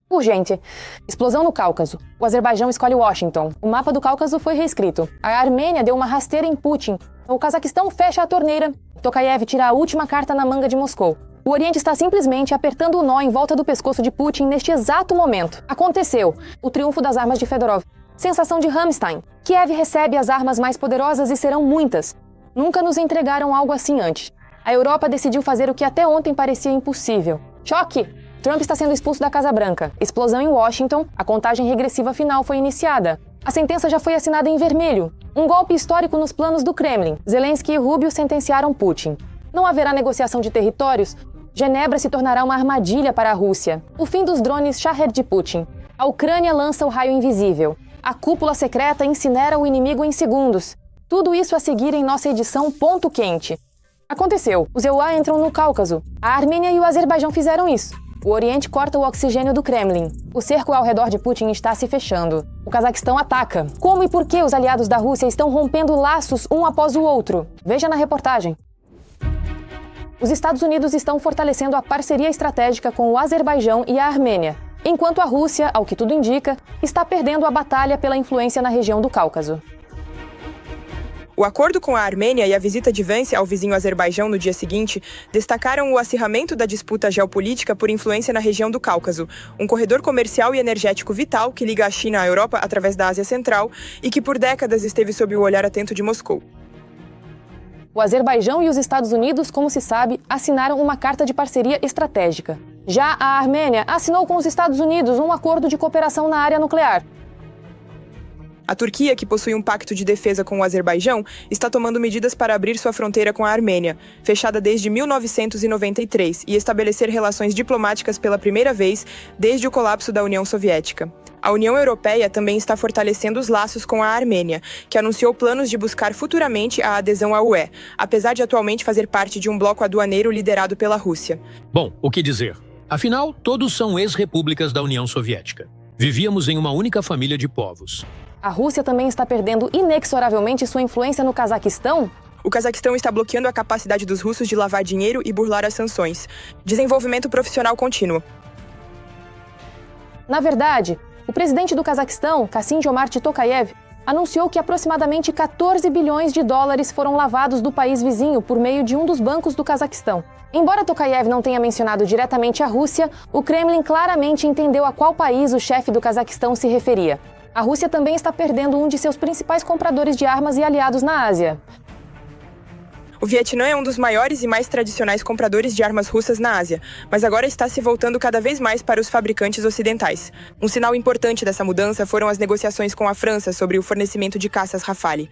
Urgente. Explosão no Cáucaso. O Azerbaijão escolhe Washington. O mapa do Cáucaso foi reescrito. A Armênia deu uma rasteira em Putin. O Cazaquistão fecha a torneira. Tokayev tira a última carta na manga de Moscou. O Oriente está simplesmente apertando o nó em volta do pescoço de Putin neste exato momento. Aconteceu. O triunfo das armas de Fedorov. Sensação de Rammstein. Kiev recebe as armas mais poderosas e serão muitas. Nunca nos entregaram algo assim antes. A Europa decidiu fazer o que até ontem parecia impossível. Choque! Trump está sendo expulso da Casa Branca. Explosão em Washington. A contagem regressiva final foi iniciada. A sentença já foi assinada em vermelho. Um golpe histórico nos planos do Kremlin. Zelensky e Rubio sentenciaram Putin. Não haverá negociação de territórios. Genebra se tornará uma armadilha para a Rússia. O fim dos drones Shahed de Putin. A Ucrânia lança o raio invisível. A cúpula secreta incinera o inimigo em segundos. Tudo isso a seguir em nossa edição Ponto Quente. Aconteceu. Os EUA entram no Cáucaso. A Armênia e o Azerbaijão fizeram isso. O Oriente corta o oxigênio do Kremlin. O cerco ao redor de Putin está se fechando. O Cazaquistão ataca. Como e por que os aliados da Rússia estão rompendo laços um após o outro? Veja na reportagem. Os Estados Unidos estão fortalecendo a parceria estratégica com o Azerbaijão e a Armênia, enquanto a Rússia, ao que tudo indica, está perdendo a batalha pela influência na região do Cáucaso. O acordo com a Armênia e a visita de Vance ao vizinho Azerbaijão no dia seguinte destacaram o acirramento da disputa geopolítica por influência na região do Cáucaso, um corredor comercial e energético vital que liga a China à Europa através da Ásia Central e que por décadas esteve sob o olhar atento de Moscou. O Azerbaijão e os Estados Unidos, como se sabe, assinaram uma carta de parceria estratégica. Já a Armênia assinou com os Estados Unidos um acordo de cooperação na área nuclear. A Turquia, que possui um pacto de defesa com o Azerbaijão, está tomando medidas para abrir sua fronteira com a Armênia, fechada desde 1993, e estabelecer relações diplomáticas pela primeira vez desde o colapso da União Soviética. A União Europeia também está fortalecendo os laços com a Armênia, que anunciou planos de buscar futuramente a adesão à UE, apesar de atualmente fazer parte de um bloco aduaneiro liderado pela Rússia. Bom, o que dizer? Afinal, todos são ex-repúblicas da União Soviética. Vivíamos em uma única família de povos. A Rússia também está perdendo inexoravelmente sua influência no Cazaquistão? O Cazaquistão está bloqueando a capacidade dos russos de lavar dinheiro e burlar as sanções. Desenvolvimento profissional contínuo. Na verdade, o presidente do Cazaquistão, Kassym-Jomart Tokayev, anunciou que aproximadamente 14 bilhões de dólares foram lavados do país vizinho por meio de um dos bancos do Cazaquistão. Embora Tokayev não tenha mencionado diretamente a Rússia, o Kremlin claramente entendeu a qual país o chefe do Cazaquistão se referia. A Rússia também está perdendo um de seus principais compradores de armas e aliados na Ásia. O Vietnã é um dos maiores e mais tradicionais compradores de armas russas na Ásia, mas agora está se voltando cada vez mais para os fabricantes ocidentais. Um sinal importante dessa mudança foram as negociações com a França sobre o fornecimento de caças Rafale.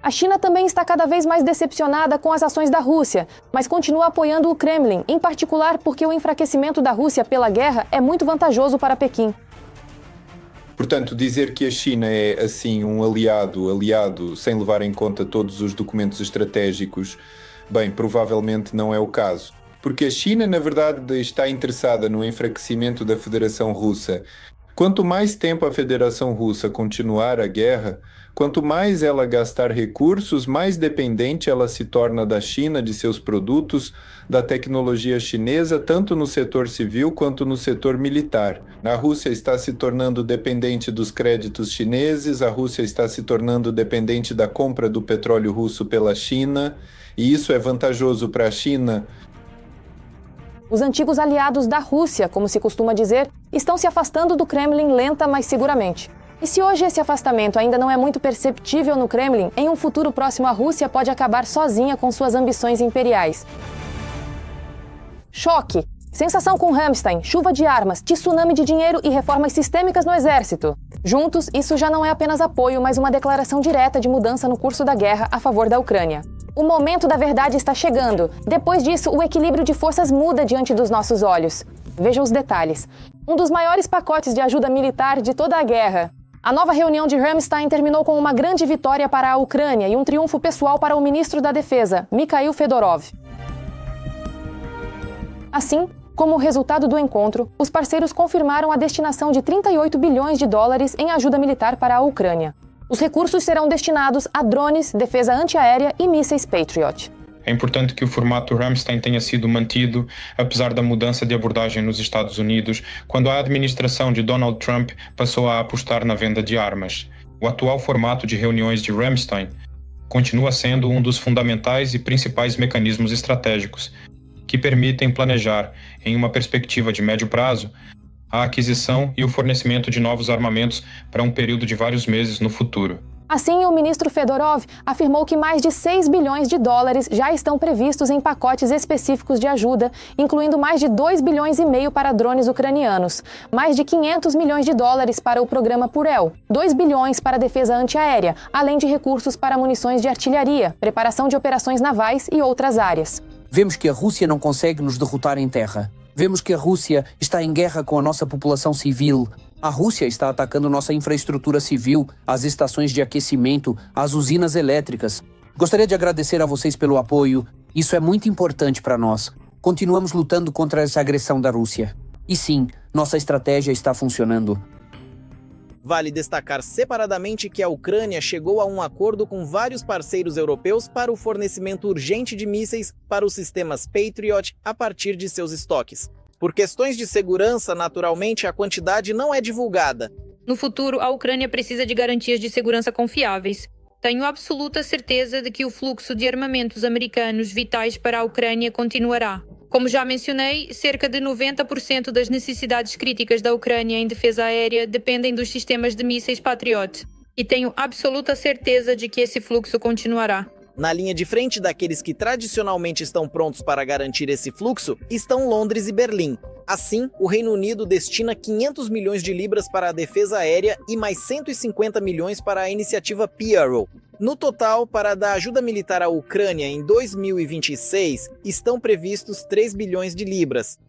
A China também está cada vez mais decepcionada com as ações da Rússia, mas continua apoiando o Kremlin, em particular porque o enfraquecimento da Rússia pela guerra é muito vantajoso para Pequim. Portanto, dizer que a China é, assim, um aliado sem levar em conta todos os documentos estratégicos, bem, provavelmente não é o caso. Porque a China, na verdade, está interessada no enfraquecimento da Federação Russa. Quanto mais tempo a Federação Russa continuar a guerra, quanto mais ela gastar recursos, mais dependente ela se torna da China, de seus produtos, da tecnologia chinesa, tanto no setor civil quanto no setor militar. A Rússia está se tornando dependente dos créditos chineses, a Rússia está se tornando dependente da compra do petróleo russo pela China, e isso é vantajoso para a China. Os antigos aliados da Rússia, como se costuma dizer, estão se afastando do Kremlin lenta, mas seguramente. E se hoje esse afastamento ainda não é muito perceptível no Kremlin, em um futuro próximo a Rússia pode acabar sozinha com suas ambições imperiais. Choque! Sensação com Rammstein, chuva de armas, tsunami de dinheiro e reformas sistêmicas no exército. Juntos, isso já não é apenas apoio, mas uma declaração direta de mudança no curso da guerra a favor da Ucrânia. O momento da verdade está chegando. Depois disso, o equilíbrio de forças muda diante dos nossos olhos. Veja os detalhes. Um dos maiores pacotes de ajuda militar de toda a guerra. A nova reunião de Rammstein terminou com uma grande vitória para a Ucrânia e um triunfo pessoal para o ministro da Defesa, Mikhail Fedorov. Assim, como resultado do encontro, os parceiros confirmaram a destinação de 38 bilhões de dólares em ajuda militar para a Ucrânia. Os recursos serão destinados a drones, defesa antiaérea e mísseis Patriot. É importante que o formato Ramstein tenha sido mantido, apesar da mudança de abordagem nos Estados Unidos, quando a administração de Donald Trump passou a apostar na venda de armas. O atual formato de reuniões de Ramstein continua sendo um dos fundamentais e principais mecanismos estratégicos que permitem planejar, em uma perspectiva de médio prazo, a aquisição e o fornecimento de novos armamentos para um período de vários meses no futuro. Assim, o ministro Fedorov afirmou que mais de 6 bilhões de dólares já estão previstos em pacotes específicos de ajuda, incluindo mais de 2 bilhões e meio para drones ucranianos, mais de 500 milhões de dólares para o programa Purel, 2 bilhões para a defesa antiaérea, além de recursos para munições de artilharia, preparação de operações navais e outras áreas. Vemos que a Rússia não consegue nos derrotar em terra. Vemos que a Rússia está em guerra com a nossa população civil. A Rússia está atacando nossa infraestrutura civil, as estações de aquecimento, as usinas elétricas. Gostaria de agradecer a vocês pelo apoio. Isso é muito importante para nós. Continuamos lutando contra essa agressão da Rússia. E sim, nossa estratégia está funcionando. Vale destacar separadamente que a Ucrânia chegou a um acordo com vários parceiros europeus para o fornecimento urgente de mísseis para os sistemas Patriot a partir de seus estoques. Por questões de segurança, naturalmente, a quantidade não é divulgada. No futuro, a Ucrânia precisa de garantias de segurança confiáveis. Tenho absoluta certeza de que o fluxo de armamentos americanos vitais para a Ucrânia continuará. Como já mencionei, cerca de 90% das necessidades críticas da Ucrânia em defesa aérea dependem dos sistemas de mísseis Patriot. E tenho absoluta certeza de que esse fluxo continuará. Na linha de frente daqueles que tradicionalmente estão prontos para garantir esse fluxo, estão Londres e Berlim. Assim, o Reino Unido destina 500 milhões de libras para a defesa aérea e mais 150 milhões para a iniciativa P-Arrow. No total, para dar ajuda militar à Ucrânia em 2026, estão previstos 3 bilhões de libras.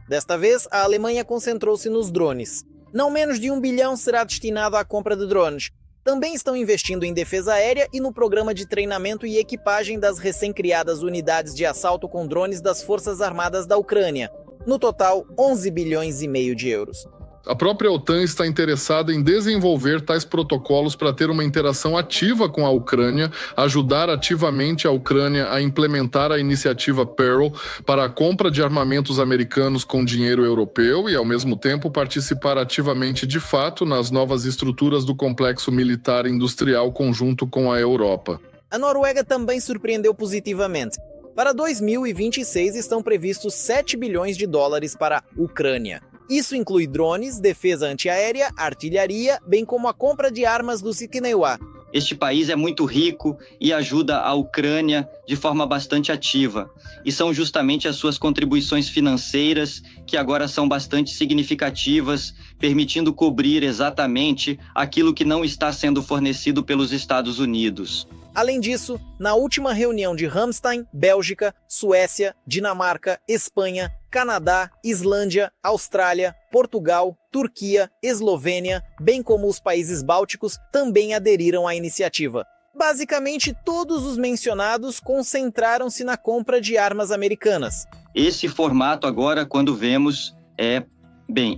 Desta vez, a Alemanha concentrou-se nos drones. Não menos de 1 bilhão será destinado à compra de drones. Também estão investindo em defesa aérea e no programa de treinamento e equipagem das recém-criadas unidades de assalto com drones das Forças Armadas da Ucrânia. No total, 11 bilhões e meio de euros. A própria OTAN está interessada em desenvolver tais protocolos para ter uma interação ativa com a Ucrânia, ajudar ativamente a Ucrânia a implementar a iniciativa Pearl para a compra de armamentos americanos com dinheiro europeu e, ao mesmo tempo, participar ativamente de fato nas novas estruturas do complexo militar industrial conjunto com a Europa. A Noruega também surpreendeu positivamente. Para 2026 estão previstos 7 bilhões de dólares para a Ucrânia. Isso inclui drones, defesa antiaérea, artilharia, bem como a compra de armas do Sikinewa. Este país é muito rico e ajuda a Ucrânia de forma bastante ativa. E são justamente as suas contribuições financeiras que agora são bastante significativas, permitindo cobrir exatamente aquilo que não está sendo fornecido pelos Estados Unidos. Além disso, na última reunião de Ramstein, Bélgica, Suécia, Dinamarca, Espanha, Canadá, Islândia, Austrália, Portugal, Turquia, Eslovênia, bem como os países bálticos, também aderiram à iniciativa. Basicamente, todos os mencionados concentraram-se na compra de armas americanas. Esse formato agora, quando vemos,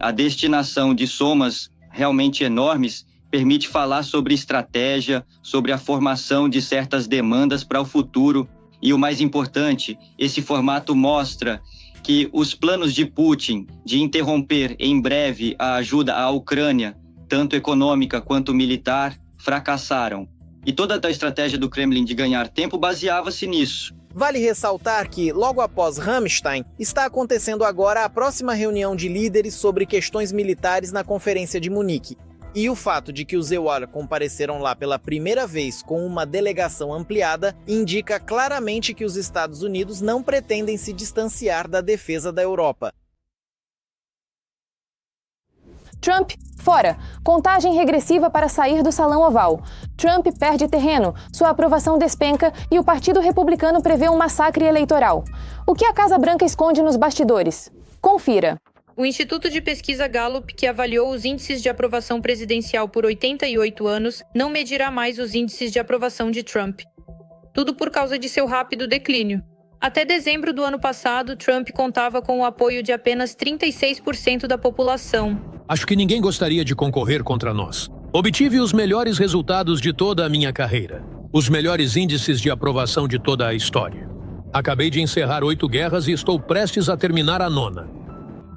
a destinação de somas realmente enormes, permite falar sobre estratégia, sobre a formação de certas demandas para o futuro. E o mais importante, esse formato mostra que os planos de Putin de interromper em breve a ajuda à Ucrânia, tanto econômica quanto militar, fracassaram. E toda a estratégia do Kremlin de ganhar tempo baseava-se nisso. Vale ressaltar que, logo após Ramstein, está acontecendo agora a próxima reunião de líderes sobre questões militares na Conferência de Munique. E o fato de que os EUR compareceram lá pela primeira vez com uma delegação ampliada indica claramente que os Estados Unidos não pretendem se distanciar da defesa da Europa. Trump, fora. Contagem regressiva para sair do Salão Oval. Trump perde terreno, sua aprovação despenca e o Partido Republicano prevê um massacre eleitoral. O que a Casa Branca esconde nos bastidores? Confira. O Instituto de Pesquisa Gallup, que avaliou os índices de aprovação presidencial por 88 anos, não medirá mais os índices de aprovação de Trump. Tudo por causa de seu rápido declínio. Até dezembro do ano passado, Trump contava com o apoio de apenas 36% da população. Acho que ninguém gostaria de concorrer contra nós. Obtive os melhores resultados de toda a minha carreira. Os melhores índices de aprovação de toda a história. Acabei de encerrar 8 guerras e estou prestes a terminar a 9ª.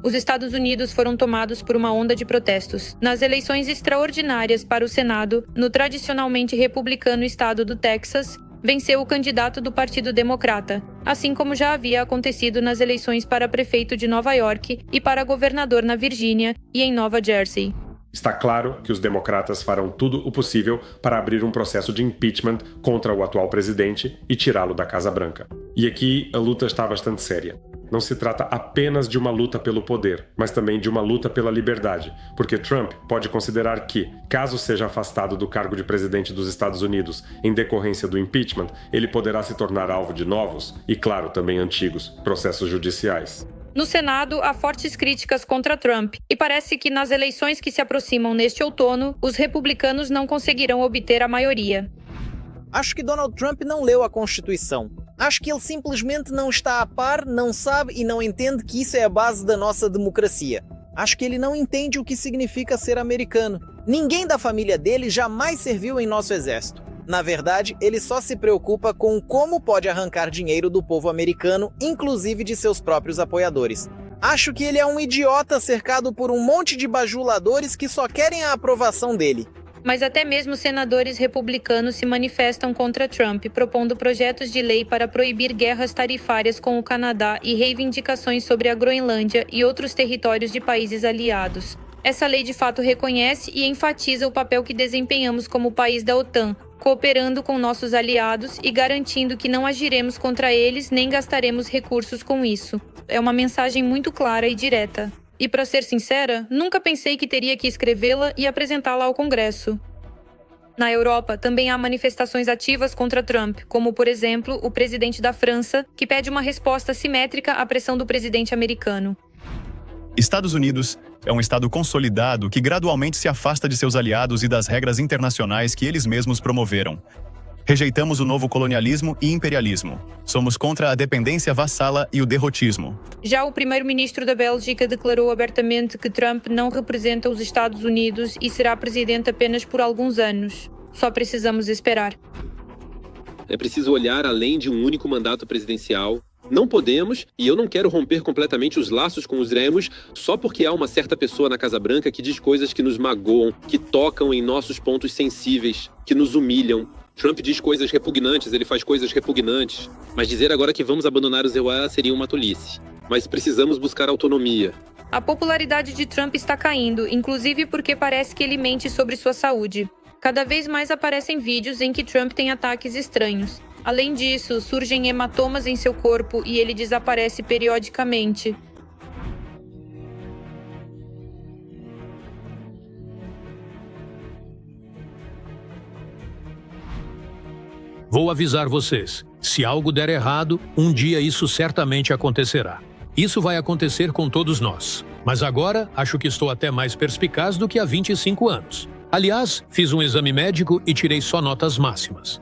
Os Estados Unidos foram tomados por uma onda de protestos. Nas eleições extraordinárias para o Senado, no tradicionalmente republicano estado do Texas, venceu o candidato do Partido Democrata, assim como já havia acontecido nas eleições para prefeito de Nova York e para governador na Virgínia e em Nova Jersey. Está claro que os democratas farão tudo o possível para abrir um processo de impeachment contra o atual presidente e tirá-lo da Casa Branca. E aqui a luta está bastante séria. Não se trata apenas de uma luta pelo poder, mas também de uma luta pela liberdade, porque Trump pode considerar que, caso seja afastado do cargo de presidente dos Estados Unidos em decorrência do impeachment, ele poderá se tornar alvo de novos, e claro, também antigos, processos judiciais. No Senado, há fortes críticas contra Trump, e parece que nas eleições que se aproximam neste outono, os republicanos não conseguirão obter a maioria. Acho que Donald Trump não leu a Constituição. Acho que ele simplesmente não está a par, não sabe e não entende que isso é a base da nossa democracia. Acho que ele não entende o que significa ser americano. Ninguém da família dele jamais serviu em nosso exército. Na verdade, ele só se preocupa com como pode arrancar dinheiro do povo americano, inclusive de seus próprios apoiadores. Acho que ele é um idiota cercado por um monte de bajuladores que só querem a aprovação dele. Mas até mesmo senadores republicanos se manifestam contra Trump, propondo projetos de lei para proibir guerras tarifárias com o Canadá e reivindicações sobre a Groenlândia e outros territórios de países aliados. Essa lei de fato reconhece e enfatiza o papel que desempenhamos como país da OTAN, cooperando com nossos aliados e garantindo que não agiremos contra eles nem gastaremos recursos com isso. É uma mensagem muito clara e direta. E, para ser sincera, nunca pensei que teria que escrevê-la e apresentá-la ao Congresso. Na Europa, também há manifestações ativas contra Trump, como, por exemplo, o presidente da França, que pede uma resposta simétrica à pressão do presidente americano. Estados Unidos é um estado consolidado que gradualmente se afasta de seus aliados e das regras internacionais que eles mesmos promoveram. Rejeitamos o novo colonialismo e imperialismo. Somos contra a dependência vassala e o derrotismo. Já o primeiro-ministro da Bélgica declarou abertamente que Trump não representa os Estados Unidos e será presidente apenas por alguns anos. Só precisamos esperar. É preciso olhar além de um único mandato presidencial. Não podemos, e eu não quero romper completamente os laços com os Remos só porque há uma certa pessoa na Casa Branca que diz coisas que nos magoam, que tocam em nossos pontos sensíveis, que nos humilham. Trump diz coisas repugnantes, ele faz coisas repugnantes. Mas dizer agora que vamos abandonar os EUA seria uma tolice. Mas precisamos buscar autonomia. A popularidade de Trump está caindo, inclusive porque parece que ele mente sobre sua saúde. Cada vez mais aparecem vídeos em que Trump tem ataques estranhos. Além disso, surgem hematomas em seu corpo e ele desaparece periodicamente. Vou avisar vocês, se algo der errado, um dia isso certamente acontecerá. Isso vai acontecer com todos nós. Mas agora, acho que estou até mais perspicaz do que há 25 anos. Aliás, fiz um exame médico e tirei só notas máximas.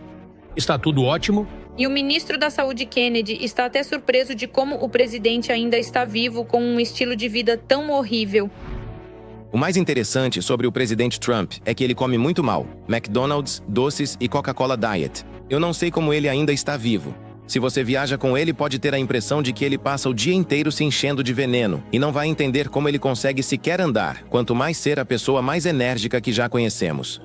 Está tudo ótimo? E o ministro da Saúde Kennedy está até surpreso de como o presidente ainda está vivo com um estilo de vida tão horrível. O mais interessante sobre o presidente Trump é que ele come muito mal, McDonald's, doces e Coca-Cola Diet. Eu não sei como ele ainda está vivo. Se você viaja com ele, pode ter a impressão de que ele passa o dia inteiro se enchendo de veneno e não vai entender como ele consegue sequer andar, quanto mais ser a pessoa mais enérgica que já conhecemos.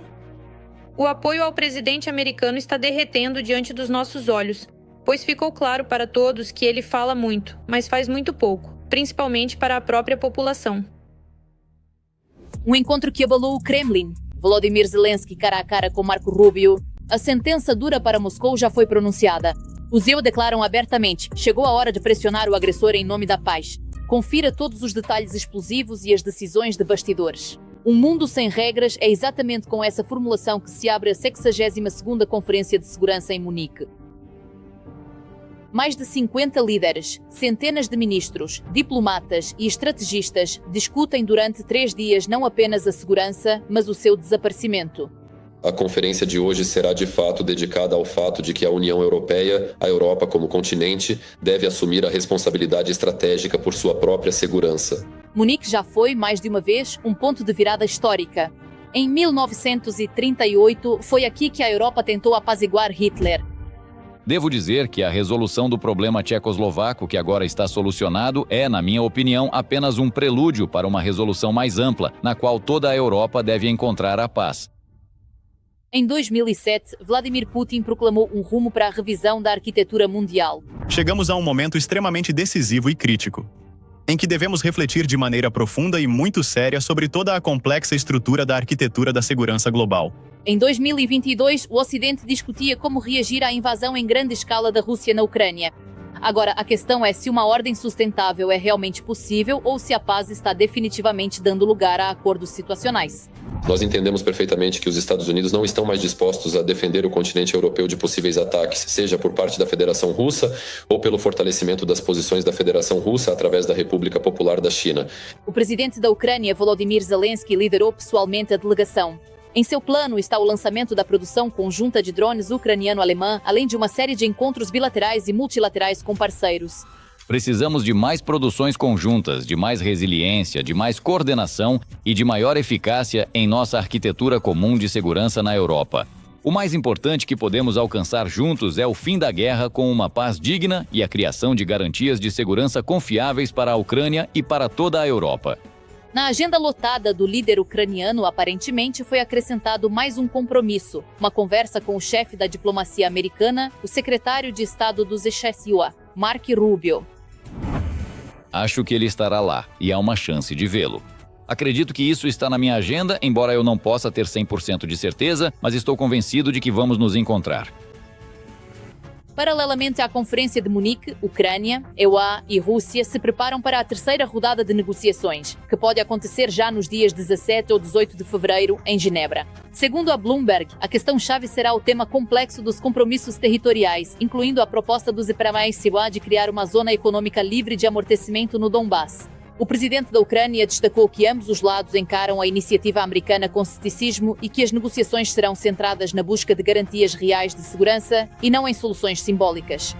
O apoio ao presidente americano está derretendo diante dos nossos olhos, pois ficou claro para todos que ele fala muito, mas faz muito pouco, principalmente para a própria população. Um encontro que abalou o Kremlin. Volodymyr Zelensky cara a cara com Marco Rubio. A sentença dura para Moscou já foi pronunciada. Os EU declaram abertamente: chegou a hora de pressionar o agressor em nome da paz. Confira todos os detalhes explosivos e as decisões de bastidores. Um mundo sem regras é exatamente com essa formulação que se abre a 62ª Conferência de Segurança em Munique. Mais de 50 líderes, centenas de ministros, diplomatas e estrategistas discutem durante 3 dias não apenas a segurança, mas o seu desaparecimento. A conferência de hoje será de fato dedicada ao fato de que a União Europeia, a Europa como continente, deve assumir a responsabilidade estratégica por sua própria segurança. Munique já foi, mais de uma vez, um ponto de virada histórica. Em 1938, foi aqui que a Europa tentou apaziguar Hitler. Devo dizer que a resolução do problema tchecoslovaco, que agora está solucionado, é, na minha opinião, apenas um prelúdio para uma resolução mais ampla, na qual toda a Europa deve encontrar a paz. Em 2007, Vladimir Putin proclamou um rumo para a revisão da arquitetura mundial. Chegamos a um momento extremamente decisivo e crítico, em que devemos refletir de maneira profunda e muito séria sobre toda a complexa estrutura da arquitetura da segurança global. Em 2022, o Ocidente discutia como reagir à invasão em grande escala da Rússia na Ucrânia. Agora, a questão é se uma ordem sustentável é realmente possível ou se a paz está definitivamente dando lugar a acordos situacionais. Nós entendemos perfeitamente que os Estados Unidos não estão mais dispostos a defender o continente europeu de possíveis ataques, seja por parte da Federação Russa ou pelo fortalecimento das posições da Federação Russa através da República Popular da China. O presidente da Ucrânia, Volodymyr Zelensky, liderou pessoalmente a delegação. Em seu plano está o lançamento da produção conjunta de drones ucraniano-alemã, além de uma série de encontros bilaterais e multilaterais com parceiros. Precisamos de mais produções conjuntas, de mais resiliência, de mais coordenação e de maior eficácia em nossa arquitetura comum de segurança na Europa. O mais importante que podemos alcançar juntos é o fim da guerra com uma paz digna e a criação de garantias de segurança confiáveis para a Ucrânia e para toda a Europa. Na agenda lotada do líder ucraniano, aparentemente foi acrescentado mais um compromisso, uma conversa com o chefe da diplomacia americana, o secretário de Estado dos XSUA, Mark Rubio. Acho que ele estará lá e há uma chance de vê-lo. Acredito que isso está na minha agenda, embora eu não possa ter 100% de certeza, mas estou convencido de que vamos nos encontrar. Paralelamente à Conferência de Munique, Ucrânia, EUA e Rússia se preparam para a terceira rodada de negociações, que pode acontecer já nos dias 17 ou 18 de fevereiro, em Genebra. Segundo a Bloomberg, a questão-chave será o tema complexo dos compromissos territoriais, incluindo a proposta dos Epramais-Siwa de criar uma zona econômica livre de amortecimento no Donbass. O presidente da Ucrânia destacou que ambos os lados encaram a iniciativa americana com ceticismo e que as negociações serão centradas na busca de garantias reais de segurança e não em soluções simbólicas.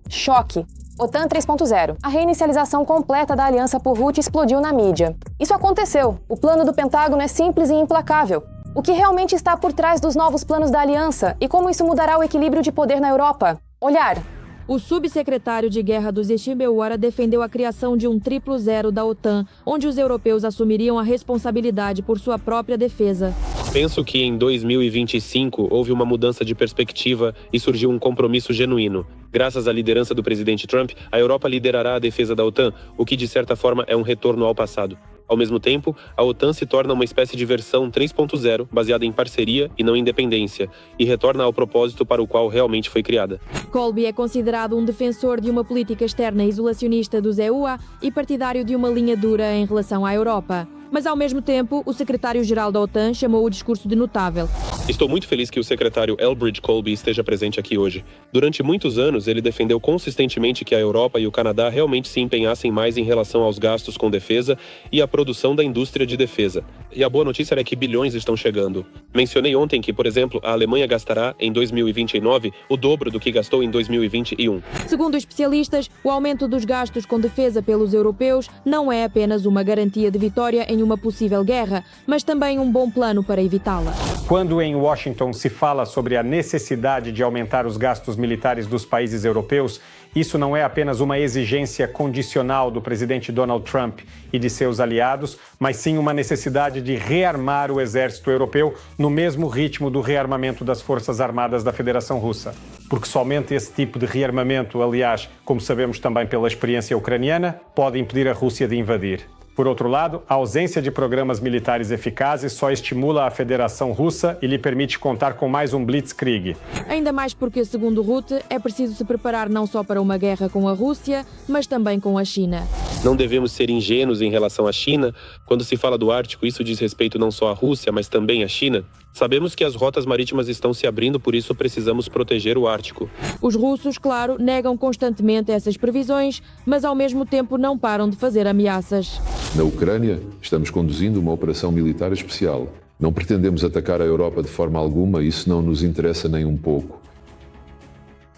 Choque. OTAN 3.0. A reinicialização completa da aliança por Rutte explodiu na mídia. Isso aconteceu. O plano do Pentágono é simples e implacável. O que realmente está por trás dos novos planos da aliança e como isso mudará o equilíbrio de poder na Europa? Olhar. O subsecretário de Guerra dos Steinmeier defendeu a criação de um 000 da OTAN, onde os europeus assumiriam a responsabilidade por sua própria defesa. Penso que em 2025 houve uma mudança de perspectiva e surgiu um compromisso genuíno. Graças à liderança do presidente Trump, a Europa liderará a defesa da OTAN, o que de certa forma é um retorno ao passado. Ao mesmo tempo, a OTAN se torna uma espécie de versão 3.0, baseada em parceria e não independência, e retorna ao propósito para o qual realmente foi criada. Colby é considerado um defensor de uma política externa isolacionista dos EUA e partidário de uma linha dura em relação à Europa. Mas, ao mesmo tempo, o secretário-geral da OTAN chamou o discurso de notável. Estou muito feliz que o secretário Elbridge Colby esteja presente aqui hoje. Durante muitos anos, ele defendeu consistentemente que a Europa e o Canadá realmente se empenhassem mais em relação aos gastos com defesa e a produção da indústria de defesa. E a boa notícia é que bilhões estão chegando. Mencionei ontem que, por exemplo, a Alemanha gastará, em 2029, o dobro do que gastou em 2021. Segundo especialistas, o aumento dos gastos com defesa pelos europeus não é apenas uma garantia de vitória em uma possível guerra, mas também um bom plano para evitá-la. Quando em Washington se fala sobre a necessidade de aumentar os gastos militares dos países europeus, isso não é apenas uma exigência condicional do presidente Donald Trump e de seus aliados, mas sim uma necessidade de rearmar o exército europeu no mesmo ritmo do rearmamento das forças armadas da Federação Russa. Porque somente esse tipo de rearmamento, aliás, como sabemos também pela experiência ucraniana, pode impedir a Rússia de invadir. Por outro lado, a ausência de programas militares eficazes só estimula a Federação Russa e lhe permite contar com mais um blitzkrieg. Ainda mais porque, segundo Rutte, é preciso se preparar não só para uma guerra com a Rússia, mas também com a China. Não devemos ser ingênuos em relação à China. Quando se fala do Ártico, isso diz respeito não só à Rússia, mas também à China. Sabemos que as rotas marítimas estão se abrindo, por isso precisamos proteger o Ártico. Os russos, claro, negam constantemente essas previsões, mas ao mesmo tempo não param de fazer ameaças. Na Ucrânia, estamos conduzindo uma operação militar especial. Não pretendemos atacar a Europa de forma alguma, isso não nos interessa nem um pouco.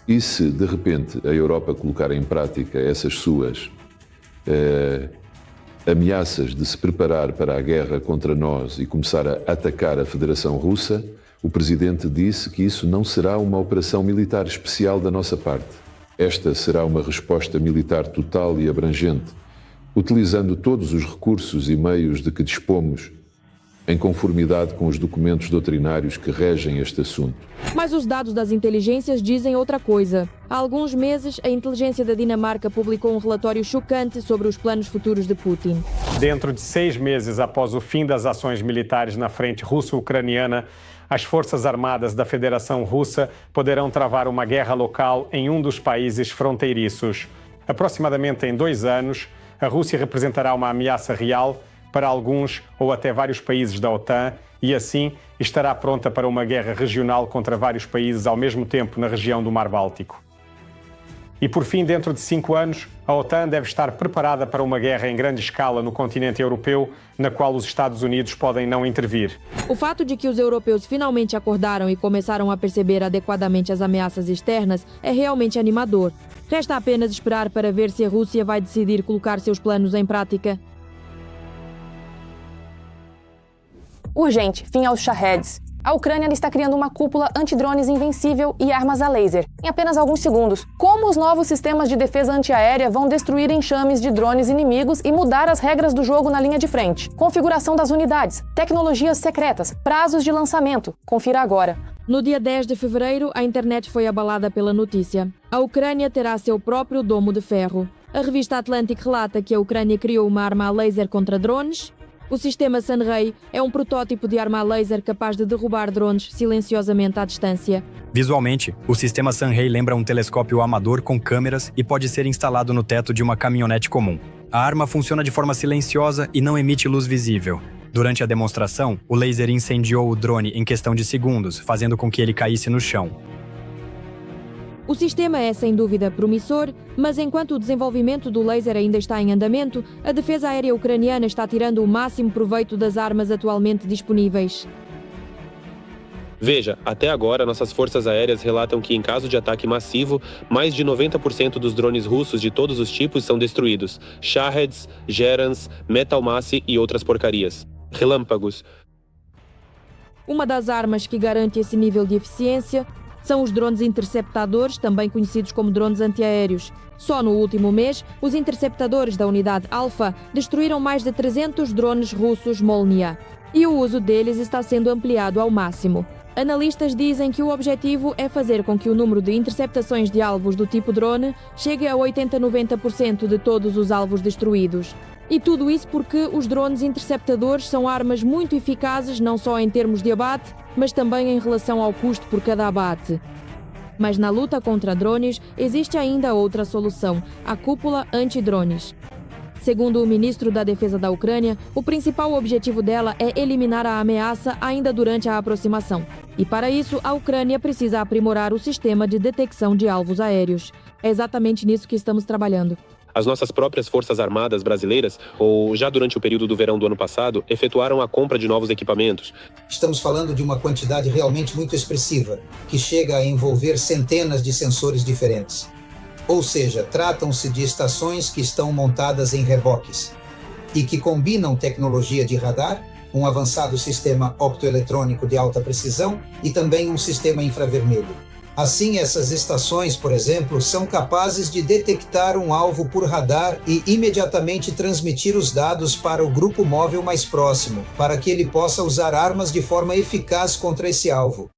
E se, de repente, a Europa colocar em prática essas suas ameaças de se preparar para a guerra contra nós e começar a atacar a Federação Russa, o presidente disse que isso não será uma operação militar especial da nossa parte. Esta será uma resposta militar total e abrangente, utilizando todos os recursos e meios de que dispomos, em conformidade com os documentos doutrinários que regem este assunto. Mas os dados das inteligências dizem outra coisa. Há alguns meses, a inteligência da Dinamarca publicou um relatório chocante sobre os planos futuros de Putin. Dentro de 6 meses após o fim das ações militares na frente russo-ucraniana, as Forças Armadas da Federação Russa poderão travar uma guerra local em um dos países fronteiriços. Aproximadamente em 2 anos, a Rússia representará uma ameaça real para alguns ou até vários países da OTAN e, assim, estará pronta para uma guerra regional contra vários países ao mesmo tempo na região do Mar Báltico. E, por fim, dentro de 5 anos, a OTAN deve estar preparada para uma guerra em grande escala no continente europeu, na qual os Estados Unidos podem não intervir. O fato de que os europeus finalmente acordaram e começaram a perceber adequadamente as ameaças externas é realmente animador. Resta apenas esperar para ver se a Rússia vai decidir colocar seus planos em prática. Urgente, fim aos Shahed. A Ucrânia está criando uma cúpula antidrones invencível e armas a laser, em apenas alguns segundos. Como os novos sistemas de defesa antiaérea vão destruir enxames de drones inimigos e mudar as regras do jogo na linha de frente? Configuração das unidades, tecnologias secretas, prazos de lançamento. Confira agora. No dia 10 de fevereiro, a internet foi abalada pela notícia. A Ucrânia terá seu próprio domo de ferro. A revista Atlantic relata que a Ucrânia criou uma arma a laser contra drones. O sistema Sunray é um protótipo de arma a laser capaz de derrubar drones silenciosamente à distância. Visualmente, o sistema Sunray lembra um telescópio amador com câmeras e pode ser instalado no teto de uma caminhonete comum. A arma funciona de forma silenciosa e não emite luz visível. Durante a demonstração, o laser incendiou o drone em questão de segundos, fazendo com que ele caísse no chão. O sistema é sem dúvida promissor, mas enquanto o desenvolvimento do laser ainda está em andamento, a defesa aérea ucraniana está tirando o máximo proveito das armas atualmente disponíveis. Veja, até agora nossas forças aéreas relatam que em caso de ataque massivo, mais de 90% dos drones russos de todos os tipos são destruídos. Shaheds, Gerans, Metalmassy e outras porcarias. Relâmpagos. Uma das armas que garante esse nível de eficiência são os drones interceptadores, também conhecidos como drones antiaéreos. Só no último mês, os interceptadores da unidade Alpha destruíram mais de 300 drones russos Molnia. E o uso deles está sendo ampliado ao máximo. Analistas dizem que o objetivo é fazer com que o número de interceptações de alvos do tipo drone chegue a 80-90% de todos os alvos destruídos. E tudo isso porque os drones interceptadores são armas muito eficazes não só em termos de abate, mas também em relação ao custo por cada abate. Mas na luta contra drones existe ainda outra solução, a cúpula antidrones. Segundo o ministro da Defesa da Ucrânia, o principal objetivo dela é eliminar a ameaça ainda durante a aproximação. E para isso, a Ucrânia precisa aprimorar o sistema de detecção de alvos aéreos. É exatamente nisso que estamos trabalhando. As nossas próprias Forças Armadas brasileiras, ou já durante o período do verão do ano passado, efetuaram a compra de novos equipamentos. Estamos falando de uma quantidade realmente muito expressiva, que chega a envolver centenas de sensores diferentes. Ou seja, tratam-se de estações que estão montadas em reboques e que combinam tecnologia de radar, um avançado sistema optoeletrônico de alta precisão e também um sistema infravermelho. Assim, essas estações, por exemplo, são capazes de detectar um alvo por radar e imediatamente transmitir os dados para o grupo móvel mais próximo, para que ele possa usar armas de forma eficaz contra esse alvo.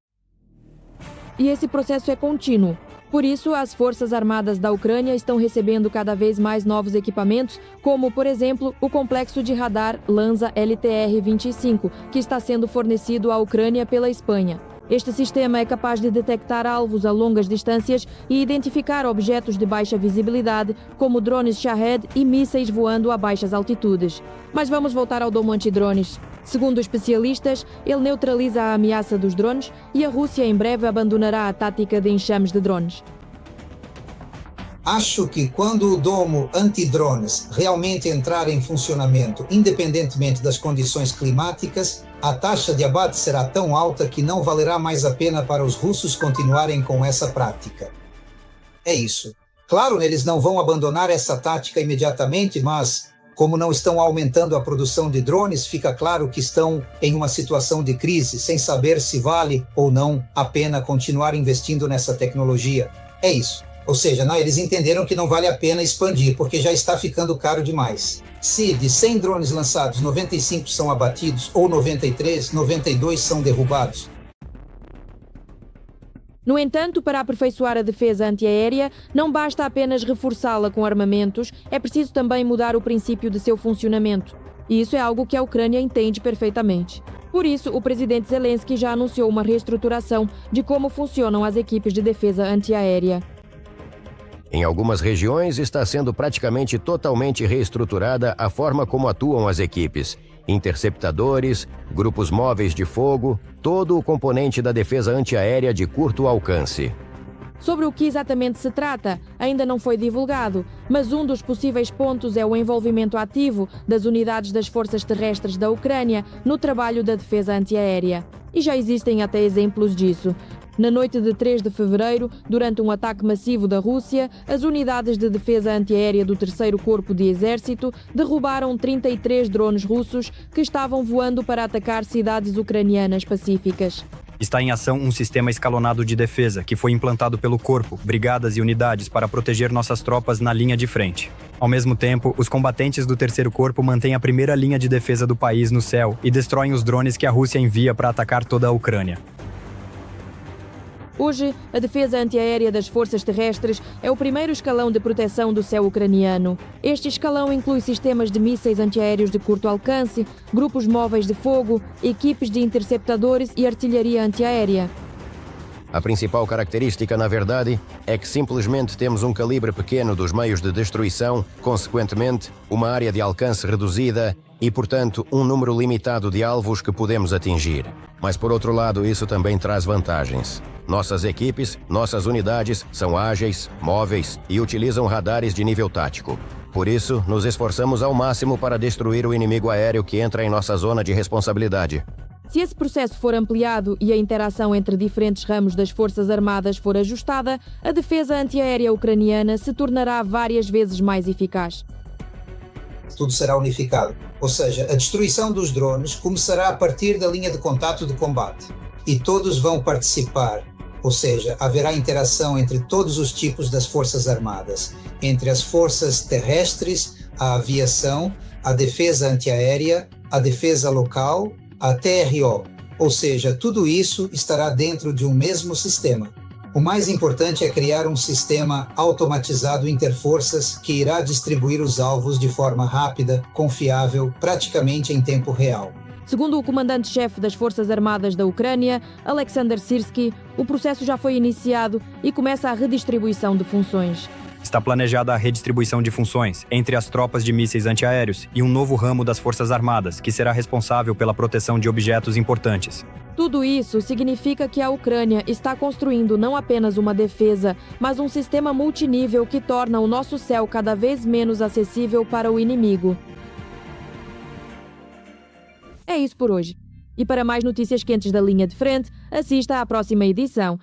E esse processo é contínuo. Por isso, as Forças Armadas da Ucrânia estão recebendo cada vez mais novos equipamentos, como, por exemplo, o complexo de radar Lanza LTR-25, que está sendo fornecido à Ucrânia pela Espanha. Este sistema é capaz de detectar alvos a longas distâncias e identificar objetos de baixa visibilidade, como drones Shahed e mísseis voando a baixas altitudes. Mas vamos voltar ao domo antidrones. Segundo especialistas, ele neutraliza a ameaça dos drones e a Rússia em breve abandonará a tática de enxames de drones. Acho que quando o domo antidrones realmente entrar em funcionamento, independentemente das condições climáticas, a taxa de abate será tão alta que não valerá mais a pena para os russos continuarem com essa prática. É isso. Claro, eles não vão abandonar essa tática imediatamente, mas Como não estão aumentando a produção de drones, fica claro que estão em uma situação de crise, sem saber se vale ou não a pena continuar investindo nessa tecnologia. É isso. Ou seja, eles entenderam que não vale a pena expandir, porque já está ficando caro demais. Se de 100 drones lançados, 95 são abatidos, ou 93, 92 são derrubados. No entanto, para aperfeiçoar a defesa antiaérea, não basta apenas reforçá-la com armamentos, é preciso também mudar o princípio de seu funcionamento. E isso é algo que a Ucrânia entende perfeitamente. Por isso, o presidente Zelensky já anunciou uma reestruturação de como funcionam as equipes de defesa antiaérea. Em algumas regiões, está sendo praticamente totalmente reestruturada a forma como atuam as equipes. Interceptadores, grupos móveis de fogo, todo o componente da defesa antiaérea de curto alcance. Sobre o que exatamente se trata, ainda não foi divulgado, mas um dos possíveis pontos é o envolvimento ativo das unidades das forças terrestres da Ucrânia no trabalho da defesa antiaérea. E já existem até exemplos disso. Na noite de 3 de fevereiro, durante um ataque massivo da Rússia, as unidades de defesa antiaérea do 3º Corpo de Exército derrubaram 33 drones russos que estavam voando para atacar cidades ucranianas pacíficas. Está em ação um sistema escalonado de defesa que foi implantado pelo Corpo, brigadas e unidades para proteger nossas tropas na linha de frente. Ao mesmo tempo, os combatentes do 3º Corpo mantêm a primeira linha de defesa do país no céu e destroem os drones que a Rússia envia para atacar toda a Ucrânia. Hoje, a defesa antiaérea das forças terrestres é o primeiro escalão de proteção do céu ucraniano. Este escalão inclui sistemas de mísseis antiaéreos de curto alcance, grupos móveis de fogo, equipes de interceptadores e artilharia antiaérea. A principal característica, na verdade, é que simplesmente temos um calibre pequeno dos meios de destruição, consequentemente, uma área de alcance reduzida e, portanto, um número limitado de alvos que podemos atingir. Mas, por outro lado, isso também traz vantagens. Nossas equipes, nossas unidades são ágeis, móveis e utilizam radares de nível tático. Por isso, nos esforçamos ao máximo para destruir o inimigo aéreo que entra em nossa zona de responsabilidade. Se esse processo for ampliado e a interação entre diferentes ramos das Forças Armadas for ajustada, a defesa antiaérea ucraniana se tornará várias vezes mais eficaz. Tudo será unificado. Ou seja, a destruição dos drones começará a partir da linha de contato de combate. E todos vão participar. Ou seja, haverá interação entre todos os tipos das Forças Armadas, entre as forças terrestres, a aviação, a defesa antiaérea, a defesa local, a TRO. Ou seja, tudo isso estará dentro de um mesmo sistema. O mais importante é criar um sistema automatizado interforças que irá distribuir os alvos de forma rápida, confiável, praticamente em tempo real. Segundo o comandante-chefe das Forças Armadas da Ucrânia, Alexander Syrskyi, o processo já foi iniciado e começa a redistribuição de funções. Está planejada a redistribuição de funções entre as tropas de mísseis antiaéreos e um novo ramo das Forças Armadas, que será responsável pela proteção de objetos importantes. Tudo isso significa que a Ucrânia está construindo não apenas uma defesa, mas um sistema multinível que torna o nosso céu cada vez menos acessível para o inimigo. É isso por hoje. E para mais notícias quentes da linha de frente, assista à próxima edição.